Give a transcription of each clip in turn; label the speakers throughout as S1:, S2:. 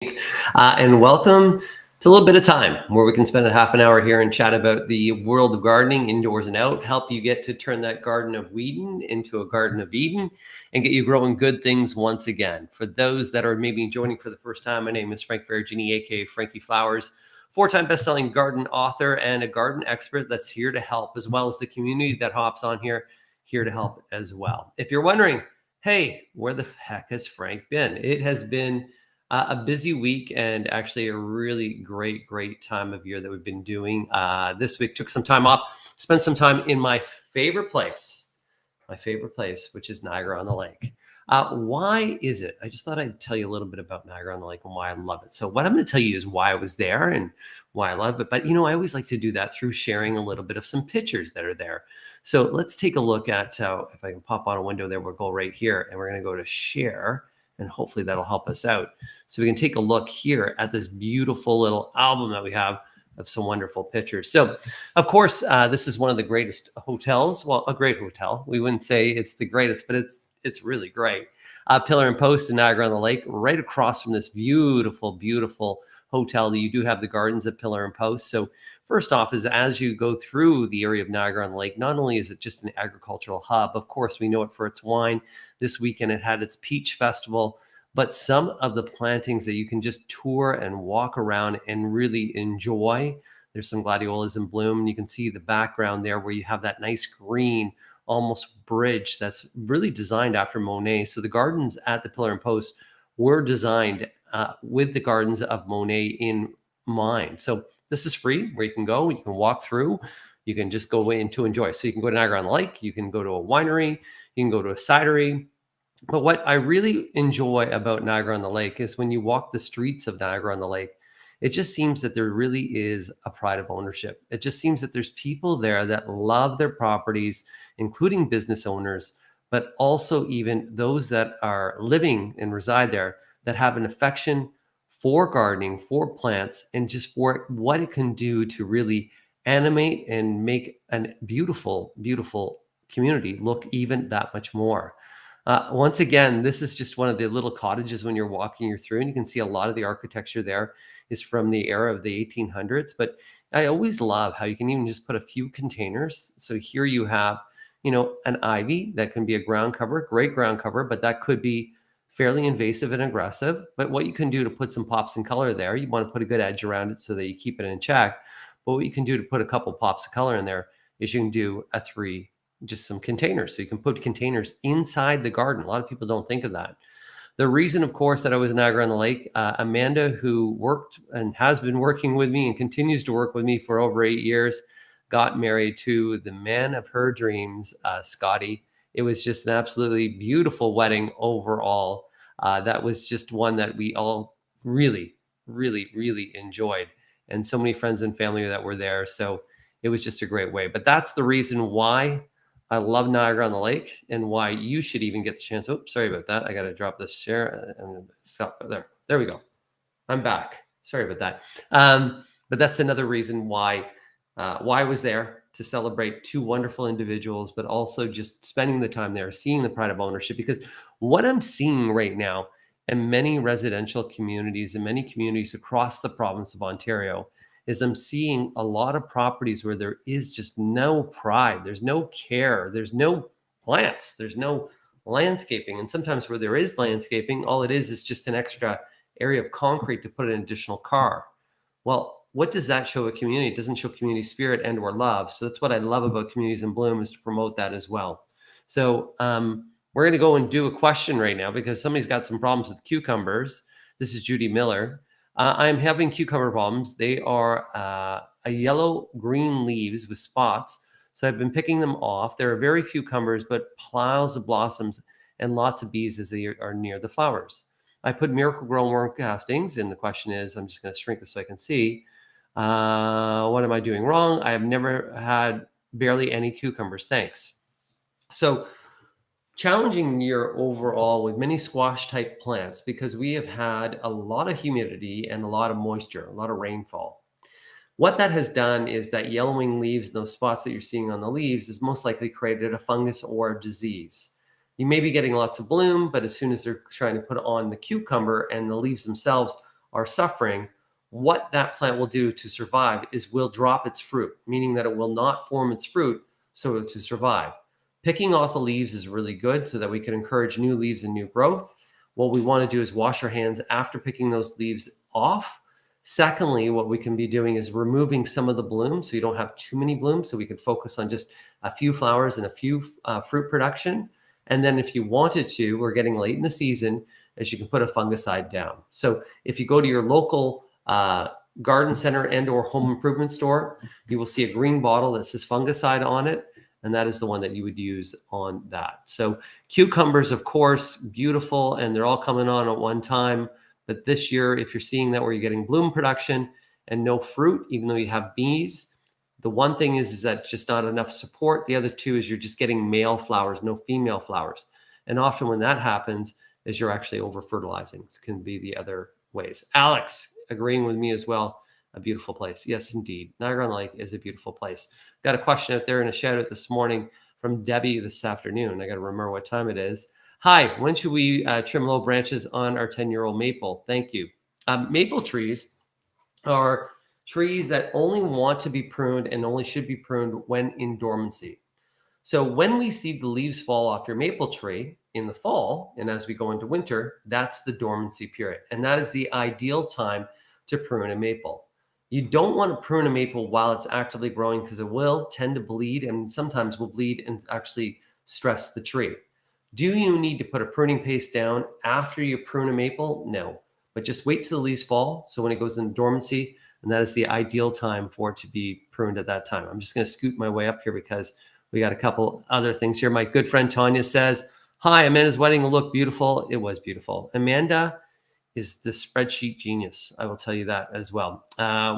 S1: And welcome to a little bit of time where we can spend a half an hour here and chat about the world of gardening, indoors and out, help you get to turn that Garden of Whedon into a Garden of Eden and get you growing good things once again. For those that are maybe joining for the first time, my name is Frank Vergini, aka Frankie Flowers, four-time best-selling garden author and a garden expert that's here to help, as well as the community that hops on here to help as well. If you're wondering, hey, where the heck has Frank been? It has been a busy week and actually a really great time of year that we've been doing. This week, took some time off, spent some time in my favorite place, which is Niagara on the Lake. Why is it? I just thought I'd tell you a little bit about Niagara on the Lake and why I love it. So what I'm going to tell you is why I was there and why I love it. But, I always like to do that through sharing a little bit of some pictures that are there. So let's take a look at, if I can pop on a window there, we'll go right here and we're going to go to share. And hopefully that'll help us out. So we can take a look here at this beautiful little album that we have of some wonderful pictures. So, of course, this is one of the greatest hotels. Well, a great hotel. We wouldn't say it's the greatest, but it's really great. Pillar and Post in Niagara on the Lake, right across from this beautiful hotel. You do have the gardens at Pillar and Post. So first off is as you go through the area of Niagara on the Lake, not only is it just an agricultural hub, of course, we know it for its wine. This weekend it had its Peach Festival, but some of the plantings that you can just tour and walk around and really enjoy. There's some gladiolas in bloom. You can see the background there where you have that nice green, almost bridge that's really designed after Monet. So the gardens at the Pillar and Post were designed with the gardens of Monet in mind. So this is free where you can go, you can walk through, you can just go in to enjoy. So you can go to Niagara on the Lake, you can go to a winery, you can go to a cidery. But what I really enjoy about Niagara on the Lake is when you walk the streets of Niagara on the Lake, it just seems that there really is a pride of ownership. It just seems that there's people there that love their properties, including business owners, but also even those that are living and reside there that have an affection for gardening, for plants, and just for what it can do to really animate and make a beautiful community look even that much more. Once again, this is just one of the little cottages when you're walking through, and you can see a lot of the architecture there is from the era of the 1800s. But I always love how you can even just put a few containers. So here you have, an ivy that can be a ground cover, great ground cover, but that could be fairly invasive and aggressive. But what you can do to put some pops in color there, you want to put a good edge around it so that you keep it in check. But what you can do to put a couple pops of color in there is you can do just some containers. So you can put containers inside the garden. A lot of people don't think of that. The reason, of course, that I was in Niagara on the Lake, Amanda, who worked and has been working with me and continues to work with me for over 8 years, got married to the man of her dreams, Scotty. It was just an absolutely beautiful wedding overall. That was just one that we all really enjoyed. And so many friends and family that were there. So it was just a great way. But that's the reason why I love Niagara on the Lake and why you should even get the chance. Oh, sorry about that. I got to drop this share and stop there. There we go. I'm back. Sorry about that. But that's another reason why I was there, to celebrate two wonderful individuals, but also just spending the time there, seeing the pride of ownership. Because what I'm seeing right now in many residential communities and many communities across the province of Ontario is I'm seeing a lot of properties where there is just no pride. There's no care. There's no plants. There's no landscaping. And sometimes where there is landscaping, all it is just an extra area of concrete to put an additional car. Well, what does that show a community? It doesn't show community spirit and or love. So that's what I love about Communities in Bloom, is to promote that as well. So we're going to go and do a question right now because somebody's got some problems with cucumbers. This is Judy Miller. I'm having cucumber problems. They are a yellow-green leaves with spots. So I've been picking them off. There are very few cucumbers, but piles of blossoms and lots of bees as they are near the flowers. I put Miracle-Gro worm castings, and the question is, I'm just going to shrink this so I can see. What am I doing wrong? I have never had barely any cucumbers. Thanks. So challenging year overall with many squash type plants because we have had a lot of humidity and a lot of moisture, a lot of rainfall. What that has done is that yellowing leaves and those spots that you're seeing on the leaves is most likely created a fungus or a disease. You may be getting lots of bloom, but as soon as they're trying to put on the cucumber and the leaves themselves are suffering, what that plant will do to survive is will drop its fruit, meaning that it will not form its fruit so as to survive. Picking off the leaves is really good so that we can encourage new leaves and new growth. What we want to do is wash our hands after picking those leaves off. Secondly, what we can be doing is removing some of the blooms so you don't have too many blooms, so we can focus on just a few flowers and a few fruit production. And then if you wanted to, we're getting late in the season, as you can put a fungicide down. So if you go to your local garden center and or home improvement store, you will see a green bottle that says fungicide on it. And that is the one that you would use on that. So cucumbers, of course, beautiful, and they're all coming on at one time. But this year, if you're seeing that where you're getting bloom production and no fruit, even though you have bees, the one thing is that just not enough support. The other two is you're just getting male flowers, no female flowers. And often when that happens is you're actually over fertilizing. It can be the other ways. Alex, agreeing with me as well. A beautiful place. Yes, indeed. Niagara on the Lake is a beautiful place. Got a question out there and a shout out this morning from Debbie this afternoon. I got to remember what time it is. Hi, when should we trim low branches on our 10-year-old maple? Thank you. Maple trees are trees that only want to be pruned and only should be pruned when in dormancy. So when we see the leaves fall off your maple tree in the fall, and as we go into winter, that's the dormancy period. And that is the ideal time to prune a maple. You don't want to prune a maple while it's actively growing because it will tend to bleed and sometimes will bleed and actually stress the tree. Do you need to put a pruning paste down after you prune a maple? No, but just wait till the leaves fall. So when it goes into dormancy, and that is the ideal time for it to be pruned at that time. I'm just going to scoot my way up here because we got a couple other things here. My good friend Tanya says, hi, Amanda's wedding will look beautiful. It was beautiful. Amanda is the spreadsheet genius. I will tell you that as well.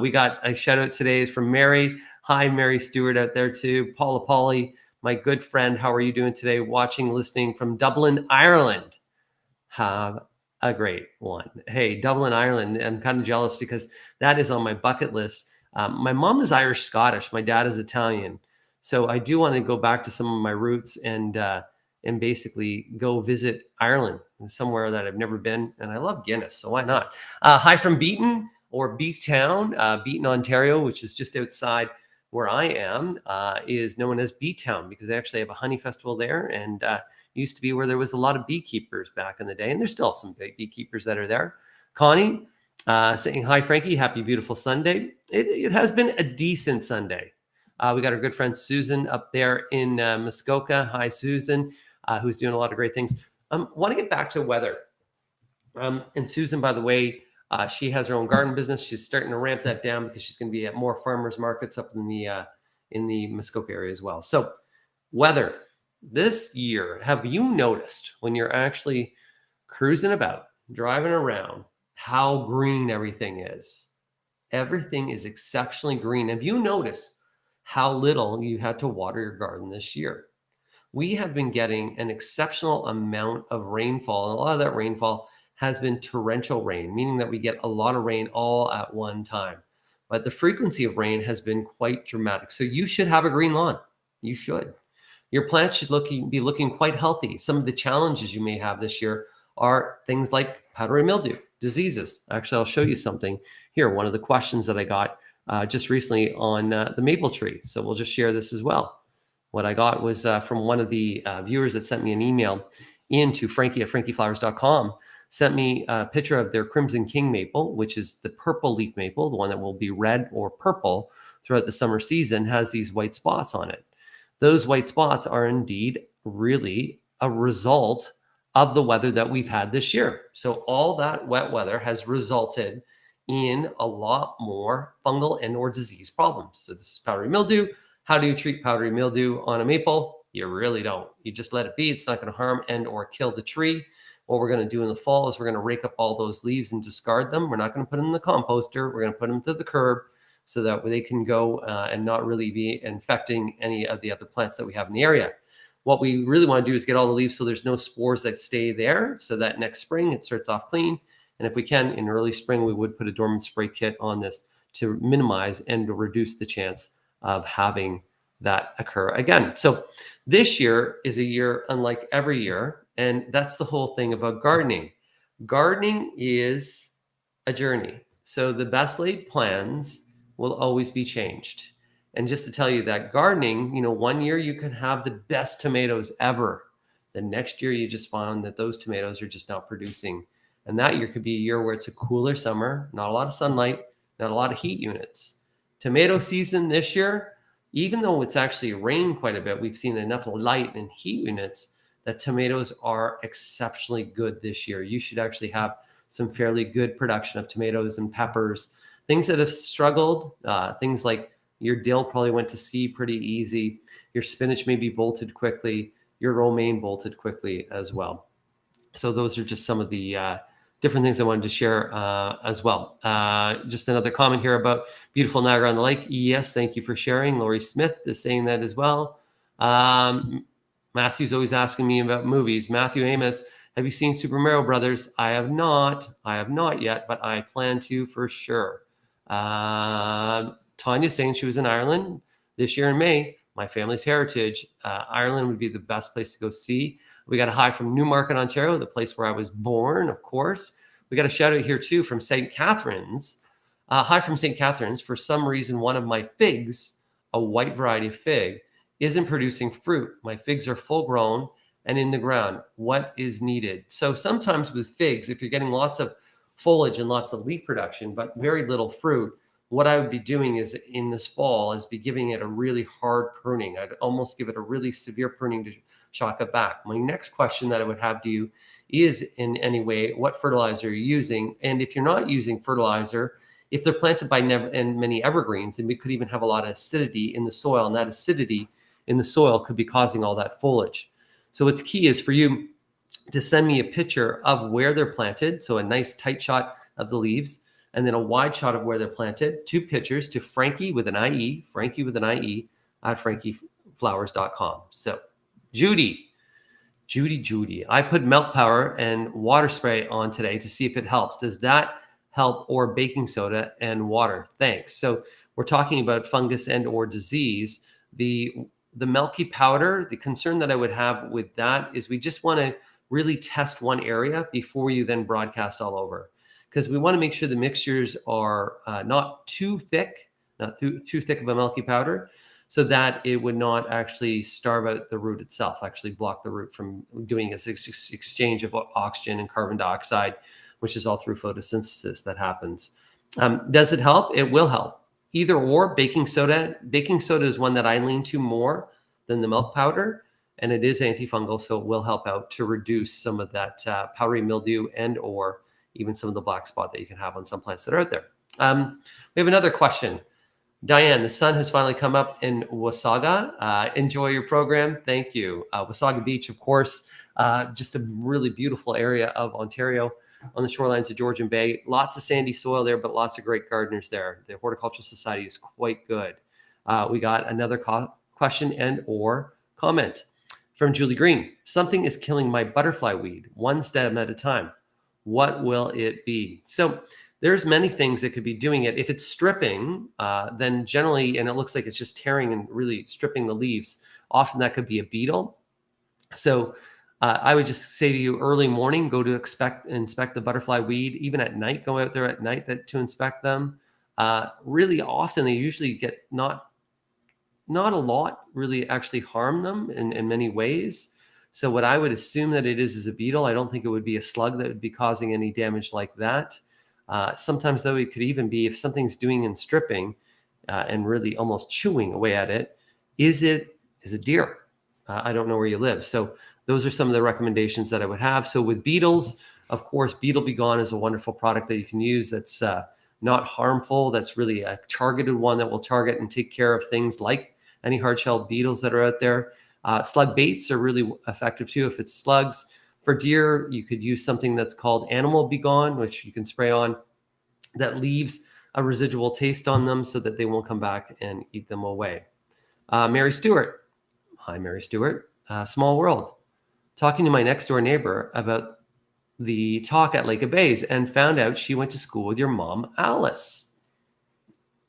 S1: We got a shout out today from Mary. Hi, Mary Stewart out there too. Paula Polly, my good friend. How are you doing today? Watching, listening from Dublin, Ireland. Have a great one. Hey, Dublin, Ireland. I'm kind of jealous because that is on my bucket list. My mom is Irish Scottish. My dad is Italian. So I do want to go back to some of my roots and basically go visit Ireland, somewhere that I've never been. And I love Guinness, so why not? Hi from Beaton or Beatown, Beaton, Ontario, which is just outside where I am, is known as Beatown because they actually have a honey festival there, and used to be where there was a lot of beekeepers back in the day, and there's still some big beekeepers that are there. Connie saying, hi, Frankie, happy, beautiful Sunday. It has been a decent Sunday. We got our good friend Susan up there in Muskoka. Hi, Susan, who's doing a lot of great things. Want to get back to weather. And Susan, by the way, she has her own garden business. She's starting to ramp that down because she's going to be at more farmers markets up in the Muskoka area as well. So weather this year, have you noticed when you're actually cruising about, driving around, how green everything is? Everything is exceptionally green. Have you noticed how little you had to water your garden this year? We have been getting an exceptional amount of rainfall, and a lot of that rainfall has been torrential rain, meaning that we get a lot of rain all at one time. But the frequency of rain has been quite dramatic. So you should have a green lawn. You should. Your plants should be looking quite healthy. Some of the challenges you may have this year are things like powdery mildew, diseases. Actually, I'll show you something here. One of the questions that I got just recently on the maple tree. So we'll just share this as well. What I got was from one of the viewers that sent me an email into frankie@frankieflowers.com, sent me a picture of their Crimson King maple, which is the purple leaf maple, the one that will be red or purple throughout the summer season, has these white spots on it. Those white spots are indeed really a result of the weather that we've had this year. So all that wet weather has resulted in a lot more fungal and or disease problems. So this is powdery mildew. How do you treat powdery mildew on a maple? You really don't. You just let it be. It's not going to harm and or kill the tree. What we're going to do in the fall is we're going to rake up all those leaves and discard them. We're not going to put them in the composter. We're going to put them to the curb so that they can go and not really be infecting any of the other plants that we have in the area. What we really want to do is get all the leaves so there's no spores that stay there, so that next spring it starts off clean. And if we can, in early spring, we would put a dormant spray kit on this to minimize and to reduce the chance of having that occur again. So this year is a year unlike every year. And that's the whole thing about gardening. Gardening is a journey. So the best laid plans will always be changed. And just to tell you that gardening, one year you can have the best tomatoes ever. The next year you just found that those tomatoes are just not producing. And that year could be a year where it's a cooler summer, not a lot of sunlight, not a lot of heat units. Tomato season this year, even though it's actually rained quite a bit, we've seen enough light and heat units that tomatoes are exceptionally good this year. You should actually have some fairly good production of tomatoes and peppers. Things that have struggled, things like your dill probably went to seed pretty easy. Your spinach maybe bolted quickly. Your romaine bolted quickly as well. So those are just some of the different things I wanted to share as well. Just another comment here about beautiful Niagara on the Lake. Yes, thank you for sharing. Lori Smith is saying that as well. Matthew's always asking me about movies. Matthew Amos, have you seen Super Mario Brothers? I have not yet, but I plan to for sure. Tanya's saying she was in Ireland this year in May. My family's heritage. Ireland would be the best place to go see. We got a hi from Newmarket, Ontario, the place where I was born, of course. We got a shout out here too from St. Catharines. Hi from St. Catharines. For some reason, one of my figs, a white variety of fig, isn't producing fruit. My figs are full grown and in the ground. What is needed? So sometimes with figs, if you're getting lots of foliage and lots of leaf production, but very little fruit, what I would be doing is in this fall is be giving it a really hard pruning. I'd almost give it a really severe pruning to shock it back. My next question that I would have to you is in any way, what fertilizer you're using. And if you're not using fertilizer, if they're planted by many evergreens, then we could even have a lot of acidity in the soil, and that acidity in the soil could be causing all that foliage. So what's key is for you to send me a picture of where they're planted. So a nice tight shot of the leaves, and then a wide shot of where they're planted. 2 pictures to Frankie with an IE, at frankieflowers.com. So Judy, I put milk powder and water spray on today to see if it helps. Does that help, or baking soda and water? Thanks. So we're talking about fungus and or disease. The milky powder, the concern that I would have with that is we just want to really test one area before you then broadcast all over, because we want to make sure the mixtures are not too thick, not too thick of a milky powder, so that it would not actually starve out the root itself, actually block the root from doing its exchange of oxygen and carbon dioxide, which is all through photosynthesis that happens. Does it help? It will help. Either or. Baking soda is one that I lean to more than the milk powder, and it is antifungal, so it will help out to reduce some of that powdery mildew and or even some of the black spot that you can have on some plants that are out there. We have another question. Diane, the sun has finally come up in Wasaga. Enjoy your program. Thank you. Wasaga Beach, of course, just a really beautiful area of Ontario on the shorelines of Georgian Bay. Lots of sandy soil there, but lots of great gardeners there. The Horticultural Society is quite good. We got another question and or comment from Julie Green. Something is killing my butterfly weed, one stem at a time. What will it be? So there's many things that could be doing it. If it's stripping, then generally, and it looks like it's just tearing and really stripping the leaves, often that could be a beetle. So I would just say to you, early morning, go to inspect the butterfly weed. Even at night, go out there at night to inspect them. Really often, they usually get not a lot really actually harm them in many ways. So what I would assume that it is a beetle. I don't think it would be a slug that would be causing any damage like that. Sometimes, though, it could even be if something's doing in stripping and really almost chewing away at it. Is a deer? I don't know where you live. So those are some of the recommendations that I would have. So with beetles, of course, Beetle Be Gone is a wonderful product that you can use that's not harmful. That's really a targeted one that will target and take care of things like any hard-shelled beetles that are out there. Slug baits are really effective too if it's slugs. For deer, you could use something that's called Animal Be Gone, which you can spray on, that leaves a residual taste on them so that they won't come back and eat them away. Mary Stewart. Hi, Mary Stewart. Small world. Talking to my next door neighbor about the talk at Lake of Bays and found out she went to school with your mom, Alice.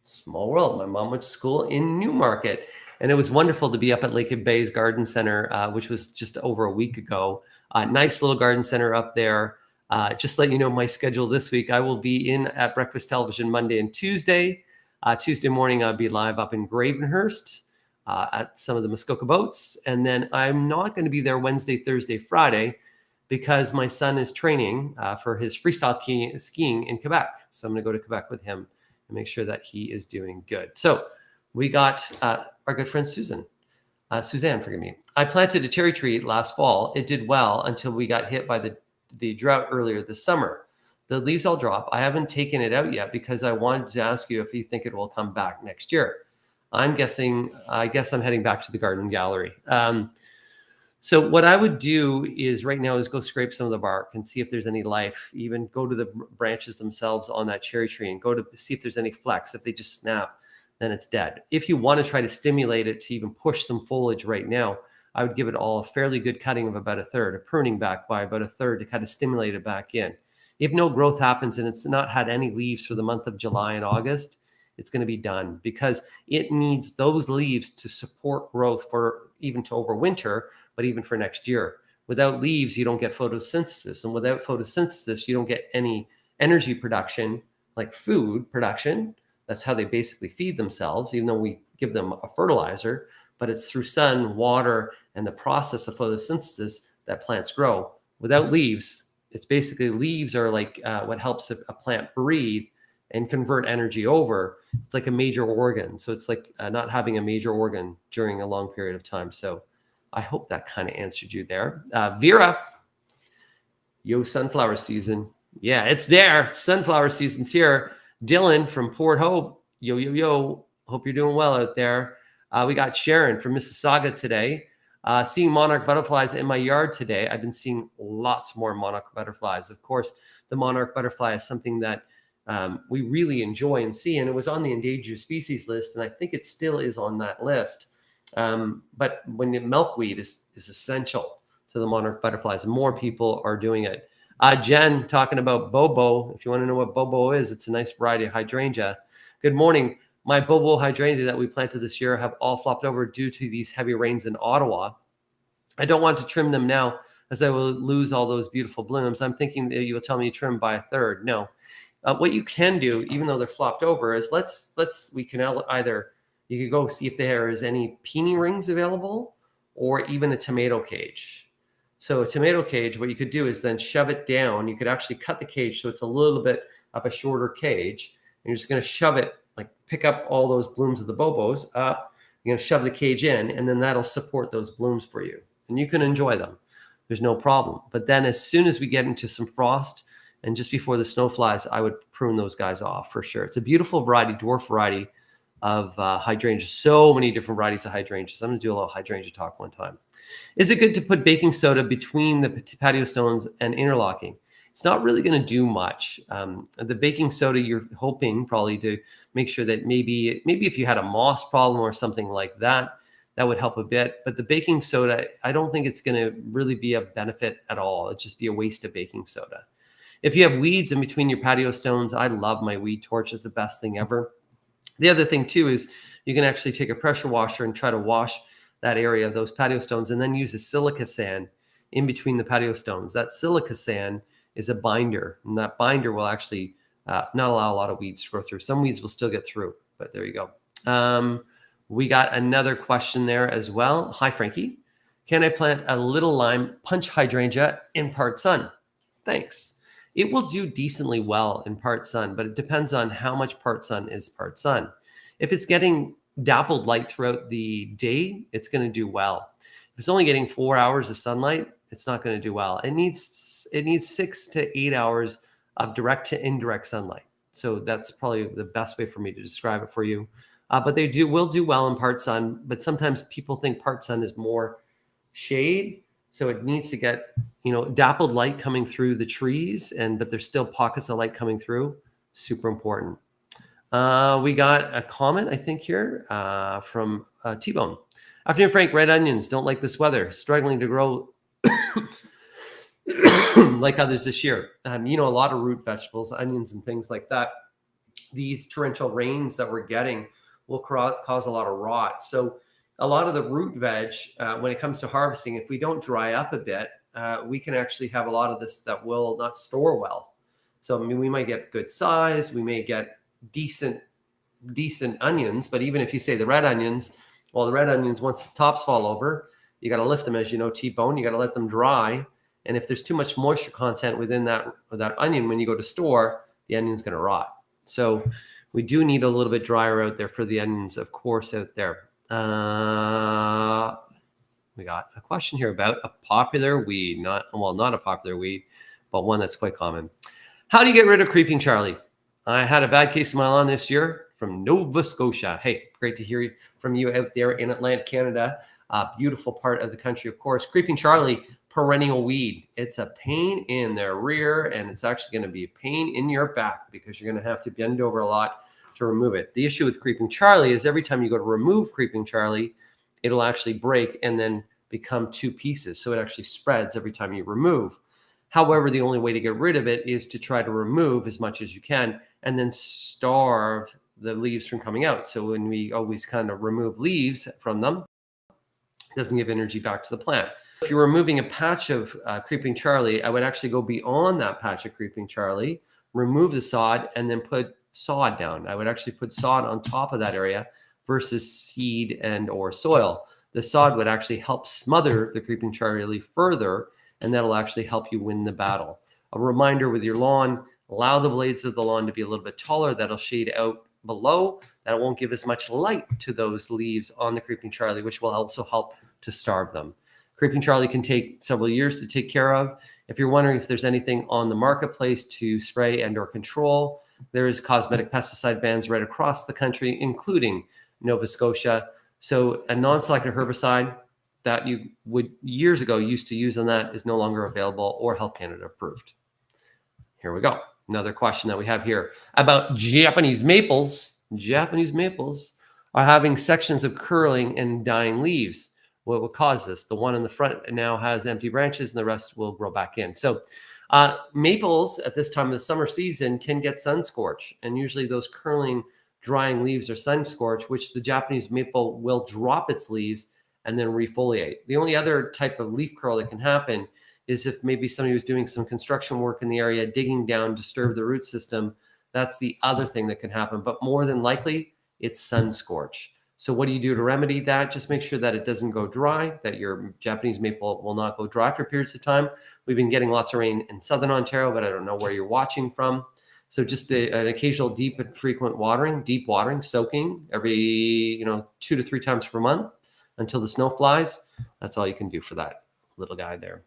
S1: Small world. My mom went to school in Newmarket, and it was wonderful to be up at Lake of Bays Garden Center, which was just over a week ago. Nice little garden center up there. Just let you know my schedule this week. I will be in at Breakfast Television Monday and Tuesday. Tuesday morning, I'll be live up in Gravenhurst at some of the Muskoka boats. And then I'm not going to be there Wednesday, Thursday, Friday, because my son is training for his freestyle skiing in Quebec. So I'm going to go to Quebec with him and make sure that he is doing good. So we got our good friend Suzanne, forgive me. I planted a cherry tree last fall. It did well until we got hit by the drought earlier this summer. The leaves all drop. I haven't taken it out yet because I wanted to ask you if you think it will come back next year. I guess I'm heading back to the garden gallery. So what I would do is right now is go scrape some of the bark and see if there's any life. Even go to the branches themselves on that cherry tree and go to see if there's any flex. If they just snap, then it's dead. If you want to try to stimulate it to even push some foliage right now, I would give it all a fairly good cutting of about a third, a pruning back by about a third to kind of stimulate it back in. If no growth happens and it's not had any leaves for the month of July and August, it's going to be done because it needs those leaves to support growth for even to overwinter, but even for next year. Without leaves, you don't get photosynthesis. And without photosynthesis, you don't get any energy production, like food production. That's how they basically feed themselves, even though we give them a fertilizer. But it's through sun, water, and the process of photosynthesis that plants grow. Without leaves, it's basically leaves are like what helps a plant breathe and convert energy over. It's like a major organ. So it's like not having a major organ during a long period of time. So I hope that kind of answered you there. Vera, yo, sunflower season. Yeah, it's there. Sunflower season's here. Dylan from Port Hope. Yo, yo, yo. Hope you're doing well out there. We got Sharon from Mississauga today. Seeing monarch butterflies in my yard today. I've been seeing lots more monarch butterflies. Of course, the monarch butterfly is something that we really enjoy and see. And it was on the endangered species list. And I think it still is on that list. But when the milkweed is essential to the monarch butterflies, and more people are doing it. Jen talking about Bobo. If you want to know what Bobo is, it's a nice variety of hydrangea. Good morning. My Bobo hydrangea that we planted this year have all flopped over due to these heavy rains in Ottawa. I don't want to trim them now as I will lose all those beautiful blooms. I'm thinking that you will tell me to trim by a third. No. What you can do, even though they're flopped over, is we can either, you could go see if there is any peony rings available or even a tomato cage. So a tomato cage, what you could do is then shove it down. You could actually cut the cage so it's a little bit of a shorter cage. And you're just going to shove it, like pick up all those blooms of the Bobos up. You're going to shove the cage in, and then that'll support those blooms for you. And you can enjoy them. There's no problem. But then as soon as we get into some frost and just before the snow flies, I would prune those guys off for sure. It's a beautiful variety, dwarf variety of hydrangeas. So many different varieties of hydrangeas. I'm going to do a little hydrangea talk one time. Is it good to put baking soda between the patio stones and interlocking? It's not really going to do much. The baking soda, you're hoping probably to make sure that maybe if you had a moss problem or something like that, that would help a bit. But the baking soda, I don't think it's going to really be a benefit at all. It'd just be a waste of baking soda. If you have weeds in between your patio stones, I love my weed torch. It's the best thing ever. The other thing too is you can actually take a pressure washer and try to wash that area of those patio stones and then use a silica sand in between the patio stones. That silica sand is a binder, and that binder will actually not allow a lot of weeds to grow through. Some weeds will still get through, but there you go. We got another question there as well. Hi, Frankie. Can I plant a little lime punch hydrangea in part sun? Thanks. It will do decently well in part sun, but it depends on how much part sun is part sun. If it's getting dappled light throughout the day, it's going to do well. If it's only getting 4 hours of sunlight, it's not going to do well. It needs 6 to 8 hours of direct to indirect sunlight. So that's probably the best way for me to describe it for you. But they will do well in part sun, but sometimes people think part sun is more shade. So it needs to get, dappled light coming through the trees, but there's still pockets of light coming through. Super important. We got a comment, I think, here from T-Bone. Afternoon, Frank. Red onions don't like this weather. Struggling to grow like others this year. A lot of root vegetables, onions and things like that. These torrential rains that we're getting will cause a lot of rot. So a lot of the root veg, when it comes to harvesting, if we don't dry up a bit, we can actually have a lot of this that will not store well. So I mean, we might get good size, we may get decent onions, but even if you say the red onions, well, the red onions, once the tops fall over, you got to lift them, as you know, T-bone. You got to let them dry, and if there's too much moisture content within that onion, when you go to store, the onion's going to rot. So we do need a little bit drier out there for the onions, of course, out there. We got a question here about a popular weed, not a popular weed, but one that's quite common. How do you get rid of creeping Charlie? I had a bad case of my lawn this year from Nova Scotia. Hey, great to hear from you out there in Atlantic Canada. Beautiful part of the country, of course. Creeping Charlie, perennial weed. It's a pain in the rear, and it's actually going to be a pain in your back because you're going to have to bend over a lot to remove it. The issue with creeping Charlie is every time you go to remove creeping Charlie, it'll actually break and then become two pieces. So it actually spreads every time you remove. However, the only way to get rid of it is to try to remove as much as you can and then starve the leaves from coming out. So when we always kind of remove leaves from them, it doesn't give energy back to the plant. If you're removing a patch of creeping Charlie, I would actually go beyond that patch of creeping Charlie, remove the sod, and then put sod down. I would actually put sod on top of that area versus seed and or soil. The sod would actually help smother the creeping Charlie further, and that'll actually help you win the battle. A reminder with your lawn, allow the blades of the lawn to be a little bit taller. That'll shade out below. That won't give as much light to those leaves on the creeping Charlie, which will also help to starve them. Creeping Charlie can take several years to take care of. If you're wondering if there's anything on the marketplace to spray and or control, there is cosmetic pesticide bans right across the country, including Nova Scotia. So a non-selective herbicide that you would years ago used to use on that is no longer available or Health Canada approved. Here we go. Another question that we have here about Japanese maples. Japanese maples are having sections of curling and dying leaves. What will cause this? The one in the front now has empty branches and the rest will grow back in. So maples at this time of the summer season can get sun scorch, and usually those curling, drying leaves are sun scorch, which the Japanese maple will drop its leaves and then refoliate. The only other type of leaf curl that can happen is if maybe somebody was doing some construction work in the area, digging down, disturb the root system. That's the other thing that can happen. But more than likely, it's sun scorch. So what do you do to remedy that? Just make sure that it doesn't go dry, that your Japanese maple will not go dry for periods of time. We've been getting lots of rain in southern Ontario, but I don't know where you're watching from. So just an occasional deep and frequent watering, deep watering, soaking every 2 to 3 times per month until the snow flies. That's all you can do for that little guy there.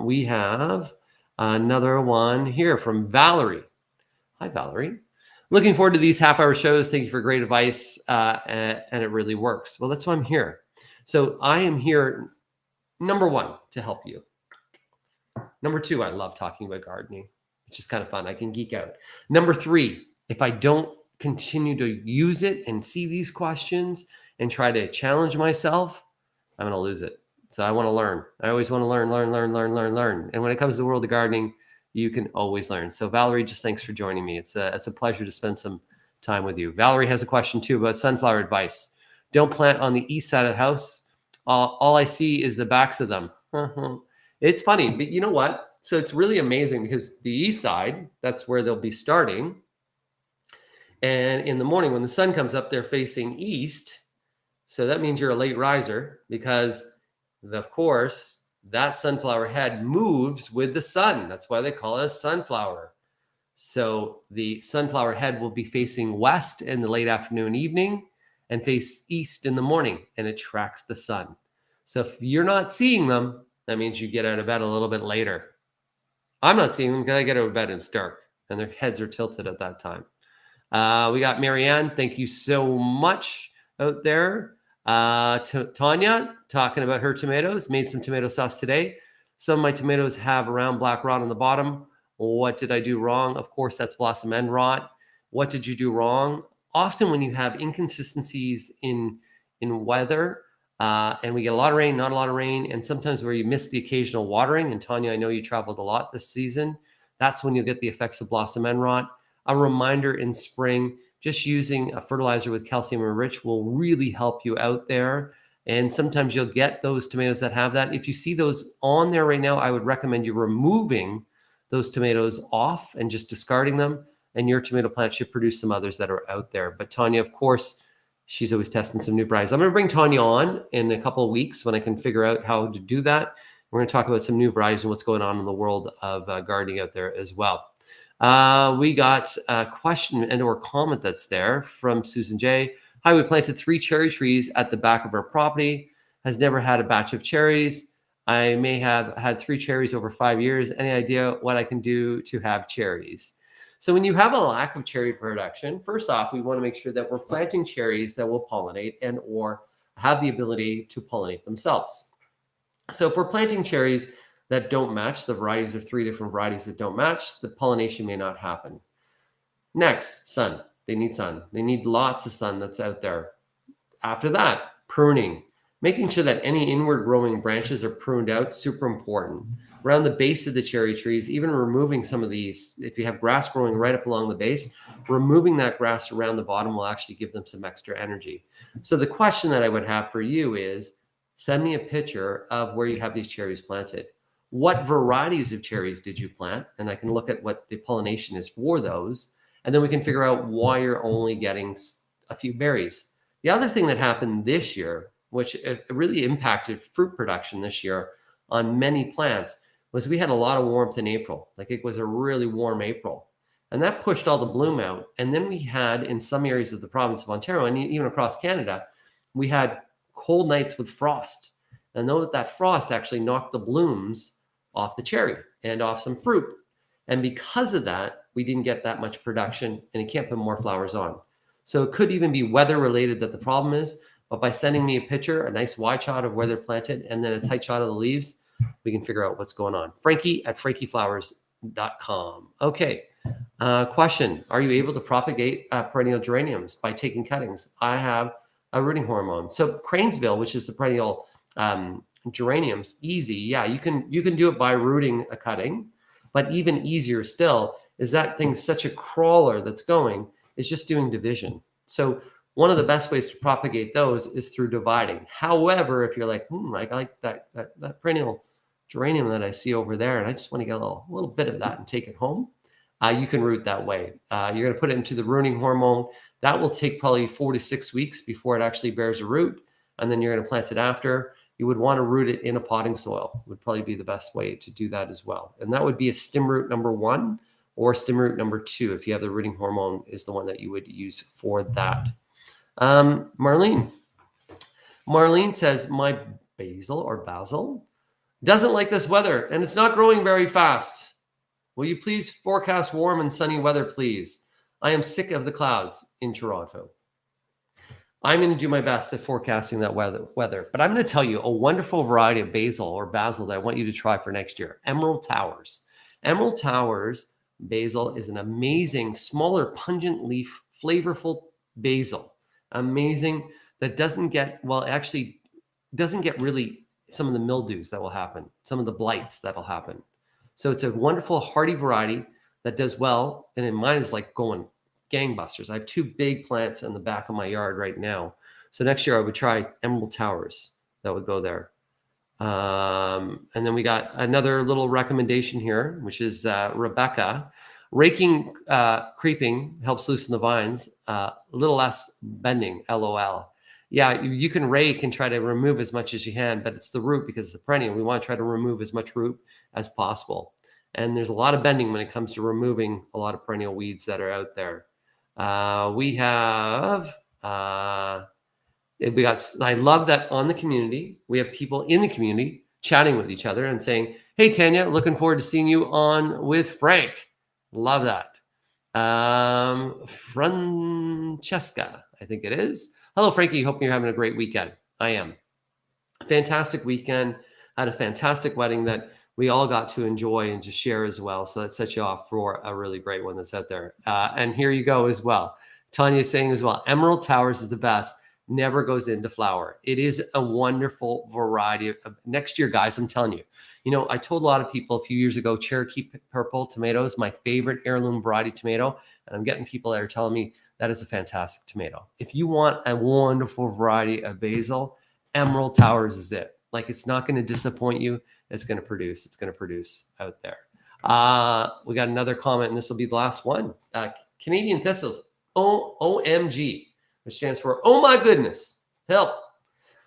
S1: We have another one here from Valerie. Hi, Valerie. Looking forward to these half-hour shows. Thank you for great advice, and it really works. Well, that's why I'm here. So I am here, number one, to help you. Number two, I love talking about gardening. It's just kind of fun. I can geek out. Number three, if I don't continue to use it and see these questions and try to challenge myself, I'm going to lose it. So I want to learn. I always want to learn. And when it comes to the world of gardening, you can always learn. So Valerie, just thanks for joining me. It's a pleasure to spend some time with you. Valerie has a question too about sunflower advice. Don't plant on the east side of the house. All I see is the backs of them. It's funny, but you know what? So it's really amazing because the east side, that's where they'll be starting. And in the morning when the sun comes up, they're facing east. So that means you're a late riser because, of course, that sunflower head moves with the sun. That's why they call it a sunflower. So the sunflower head will be facing west in the late afternoon, evening, and face east in the morning, and it tracks the sun. So if you're not seeing them, that means you get out of bed a little bit later. I'm not seeing them because I get out of bed and it's dark, and their heads are tilted at that time. We got Marianne. Thank you so much out there. Tanya talking about her tomatoes, made some tomato sauce today. Some of my tomatoes have around black rot on the bottom. What did I do wrong? Of course, that's blossom end rot. What did you do wrong? Often when you have inconsistencies in weather, and we get a lot of rain, not a lot of rain, and sometimes where you miss the occasional watering, and Tanya, I know you traveled a lot this season, that's when you'll get the effects of blossom end rot. A reminder in spring, just using a fertilizer with calcium enriched will really help you out there. And sometimes you'll get those tomatoes that have that. If you see those on there right now, I would recommend you removing those tomatoes off and just discarding them. And your tomato plant should produce some others that are out there. But Tanya, of course, she's always testing some new varieties. I'm going to bring Tanya on in a couple of weeks when I can figure out how to do that. We're going to talk about some new varieties and what's going on in the world of gardening out there as well. We got a question and or comment that's there from Susan J. Hi, we planted 3 cherry trees at the back of our property. Has never had a batch of cherries. I may have had 3 cherries over 5 years. Any idea what I can do to have cherries? So when you have a lack of cherry production, first off, we want to make sure that we're planting cherries that will pollinate and or have the ability to pollinate themselves. So if we're planting cherries that don't match, the varieties of 3 different varieties that don't match, the pollination may not happen. Next, sun. They need sun. They need lots of sun that's out there. After that, pruning. Making sure that any inward growing branches are pruned out, super important. Around the base of the cherry trees, even removing some of these, if you have grass growing right up along the base, removing that grass around the bottom will actually give them some extra energy. So the question that I would have for you is, send me a picture of where you have these cherries planted. What varieties of cherries did you plant? And I can look at what the pollination is for those. And then we can figure out why you're only getting a few berries. The other thing that happened this year, which really impacted fruit production this year on many plants, was we had a lot of warmth in April. Like it was a really warm April. And that pushed all the bloom out. And then we had, in some areas of the province of Ontario, and even across Canada, we had cold nights with frost. And that frost actually knocked the blooms off the cherry and off some fruit. And because of that, we didn't get that much production, and you can't put more flowers on. So it could even be weather related that the problem is, but by sending me a picture, a nice wide shot of where they're planted, and then a tight shot of the leaves, we can figure out what's going on. Frankie at frankieflowers.com. Okay. Question. Are you able to propagate perennial geraniums by taking cuttings? I have a rooting hormone. So Cranesville, which is the perennial geraniums, easy. Yeah, you can do it by rooting a cutting, but even easier still is that thing's such a crawler that's going, is just doing division. So one of the best ways to propagate those is through dividing. However, if you're like, I like that perennial geranium that I see over there, and I just want to get a little bit of that and take it home, you can root that way. You're going to put it into the rooting hormone. That will take probably 4 to 6 weeks before it actually bears a root, and then you're going to plant it after. You would want to root it in a potting soil, would probably be the best way to do that as well. And that would be a stem root number 1 or stem root number 2 if you have the rooting hormone is the one that you would use for that. Marlene says, my basil doesn't like this weather and it's not growing very fast. Will you please forecast warm and sunny weather, please? I am sick of the clouds in Toronto. I'm going to do my best at forecasting that weather, but I'm going to tell you a wonderful variety of basil that I want you to try for next year. Emerald Towers. Emerald Towers basil is an amazing, smaller, pungent leaf, flavorful basil. Amazing. That doesn't get really some of the mildews that will happen, some of the blights that will happen. So it's a wonderful hardy variety that does well. And mine is like going gangbusters. I have 2 big plants in the back of my yard right now. So next year I would try Emerald Towers. That would go there. And then we got another little recommendation here, which is Rebecca. Raking creeping helps loosen the vines. A little less bending, LOL. Yeah, you can rake and try to remove as much as you can, but it's the root because it's a perennial. We want to try to remove as much root as possible. And there's a lot of bending when it comes to removing a lot of perennial weeds that are out there. I love that on the community, we have people in the community chatting with each other and saying, hey, Tanya, looking forward to seeing you on with Frank. Love that. Francesca, I think it is. Hello, Frankie. Hope you're having a great weekend. I am. Fantastic weekend. Had a fantastic wedding that we all got to enjoy and to share as well. So that sets you off for a really great one that's out there. And here you go as well. Tanya is saying as well, Emerald Towers is the best. Never goes into flower. It is a wonderful variety of next year, guys. I'm telling you, I told a lot of people a few years ago, Cherokee Purple tomatoes, my favorite heirloom variety tomato. And I'm getting people that are telling me that is a fantastic tomato. If you want a wonderful variety of basil, Emerald Towers is it. Like, it's not going to disappoint you. It's going to produce. It's going to produce out there. We got another comment, and this will be the last one. Canadian Thistles, OMG, which stands for, oh my goodness, help.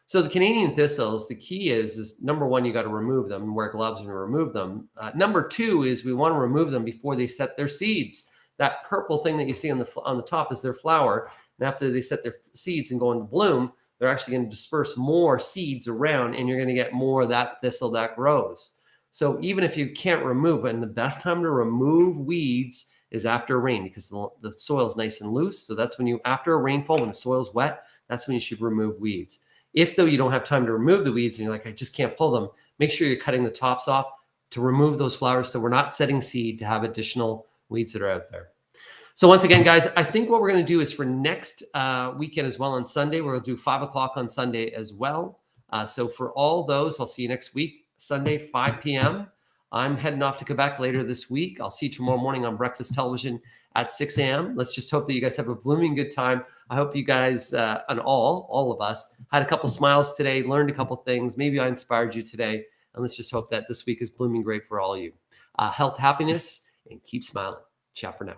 S1: So the Canadian Thistles, the key is number one, you got to remove them and wear gloves and remove them. Number two is we want to remove them before they set their seeds. That purple thing that you see on the top is their flower. And after they set their seeds and go into bloom, they're actually going to disperse more seeds around, and you're going to get more of that thistle that grows. So even if you can't remove it, and the best time to remove weeds is after rain, because the soil is nice and loose. So that's when after a rainfall, when the soil's wet, that's when you should remove weeds. If though you don't have time to remove the weeds and you're like, I just can't pull them, make sure you're cutting the tops off to remove those flowers so we're not setting seed to have additional weeds that are out there. So once again, guys, I think what we're going to do is for next weekend as well on Sunday, we'll do 5 o'clock on Sunday as well. So for all those, I'll see you next week, Sunday, 5 p.m. I'm heading off to Quebec later this week. I'll see you tomorrow morning on Breakfast Television at 6 a.m. Let's just hope that you guys have a blooming good time. I hope you guys and all of us had a couple smiles today, learned a couple things. Maybe I inspired you today. And let's just hope that this week is blooming great for all of you. Health, happiness, and keep smiling. Ciao for now.